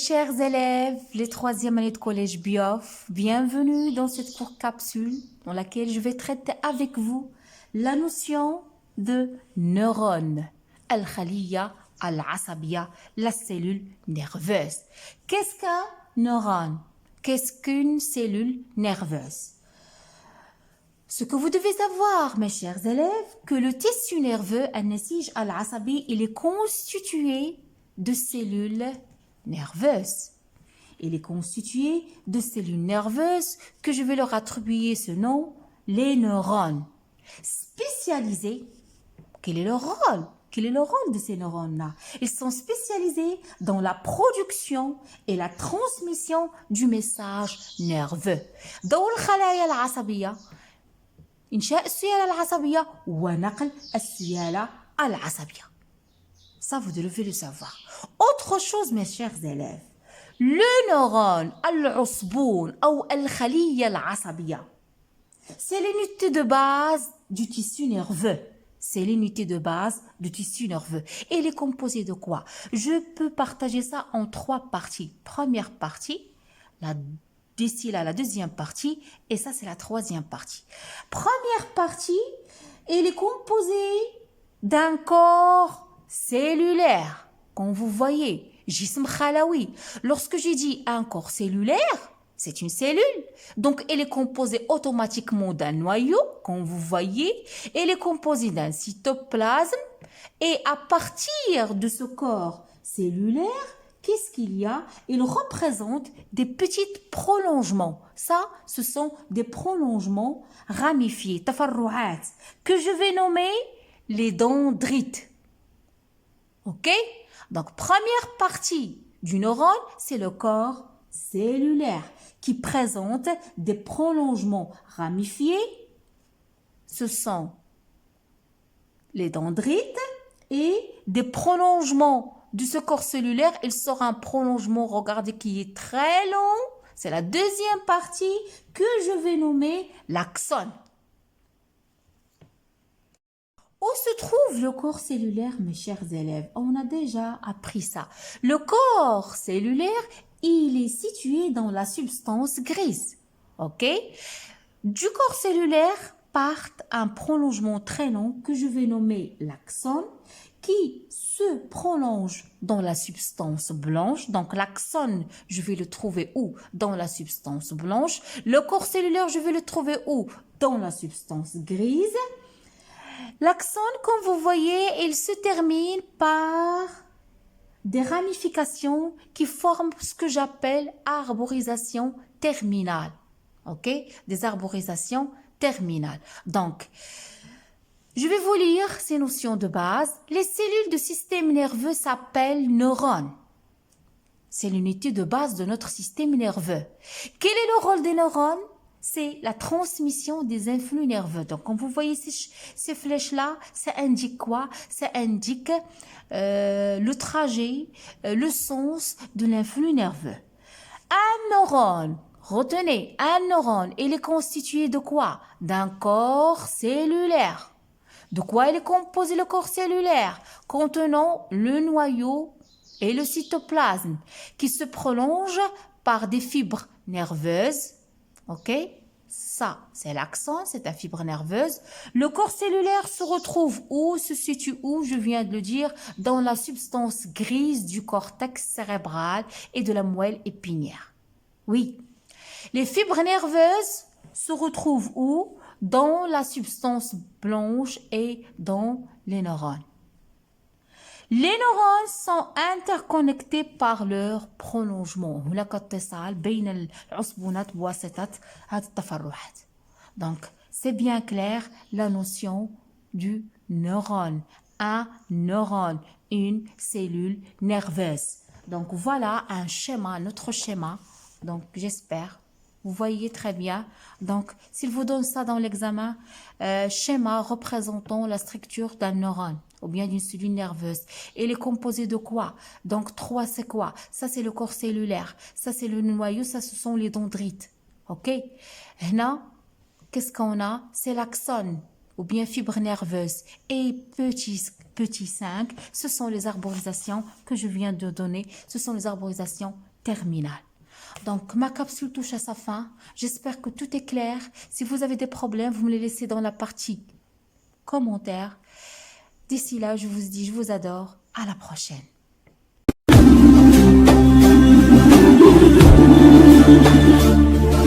chers élèves, les troisième années de collège BIOF, bienvenue dans cette courte capsule dans laquelle je vais traiter avec vous la notion de neurone. Al-Khaliya, Al-Asabia, la cellule nerveuse. Qu'est-ce qu'un neurone? Qu'est-ce qu'une cellule nerveuse? Ce que vous devez savoir, mes chers élèves, que le tissu nerveux, al-Nasij al-Asabi, il est constitué de cellules nerveuses. Il est constitué de cellules nerveuses que je vais leur attribuer ce nom, les neurones. Spécialisés, quel est leur rôle? Quel est le rôle de ces neurones-là? Ils sont spécialisés dans la production et la transmission du message nerveux. Dans le khalaya al-asabiya, إنشاء السيالة العصبية ونقل السيالة العصبية. Ça, vous devez le savoir. Autre chose, mes chers élèves, le neurone, al-usboun ou al-khaliya al-asabiyya, c'est l'unité de base du tissu nerveux. C'est l'unité de base du tissu nerveux. Et elle est composée de quoi? Je peux partager ça en trois parties. Première partie, d'ici là, la deuxième partie, et ça, c'est la troisième partie. Première partie, elle est composée d'un corps cellulaire. Comme vous voyez, jism khalawi. Lorsque j'ai dit un corps cellulaire, c'est une cellule. Donc, elle est composée automatiquement d'un noyau, comme vous voyez. Elle est composée d'un cytoplasme. Et à partir de ce corps cellulaire, qu'est-ce qu'il y a? Il représente des petits prolongements. Ça, ce sont des prolongements ramifiés, tafarru'at, que je vais nommer les dendrites. Ok? Donc, première partie du neurone, c'est le corps cellulaire qui présente des prolongements ramifiés. Ce sont les dendrites et des prolongements de ce corps cellulaire. Il sera un prolongement, regardez, qui est très long. C'est la deuxième partie que je vais nommer l'axone. Où se trouve le corps cellulaire, mes chers élèves? On a déjà appris ça. Le corps cellulaire, il est situé dans la substance grise. Ok? Du corps cellulaire part un prolongement très long que je vais nommer l'axone, qui se prolonge dans la substance blanche. Donc, l'axone, je vais le trouver où? Dans la substance blanche. Le corps cellulaire, je vais le trouver où? Dans la substance grise. L'axone, comme vous voyez, il se termine par des ramifications qui forment ce que j'appelle arborisation terminale. Ok? Des arborisations terminales. Donc, je vais vous lire ces notions de base. Les cellules du système nerveux s'appellent neurones. C'est l'unité de base de notre système nerveux. Quel est le rôle des neurones? C'est la transmission des influx nerveux. Donc, comme vous voyez ces flèches-là, ça indique quoi? Ça indique le trajet, le sens de l'influx nerveux. Un neurone, retenez, un neurone, il est constitué de quoi? D'un corps cellulaire. De quoi il est composé le corps cellulaire? Contenant le noyau et le cytoplasme qui se prolongent par des fibres nerveuses. Ok? Ça, c'est l'axone, c'est la fibre nerveuse. Le corps cellulaire se retrouve où? Se situe où? Je viens de le dire, dans la substance grise du cortex cérébral et de la moelle épinière. Oui. Les fibres nerveuses se retrouvent où? Dans la substance blanche et dans les neurones. Les neurones sont interconnectés par leur prolongement. Donc, c'est bien clair la notion du neurone. Un neurone, une cellule nerveuse. Donc, voilà un schéma, notre schéma. Donc, j'espère. Vous voyez très bien. Donc, s'il vous donne ça dans l'examen, schéma représentant la structure d'un neurone ou bien d'une cellule nerveuse. Elle est composée de quoi? Donc, 3, c'est quoi? Ça, c'est le corps cellulaire. Ça, c'est le noyau. Ça, ce sont les dendrites. OK? Là, qu'est-ce qu'on a? C'est l'axone ou bien fibre nerveuse. Et petit 5, ce sont les arborisations que je viens de donner. Ce sont les arborisations terminale. Donc, ma capsule touche à sa fin. J'espère que tout est clair. Si vous avez des problèmes, vous me les laissez dans la partie commentaires. D'ici là, je vous dis, je vous adore. À la prochaine.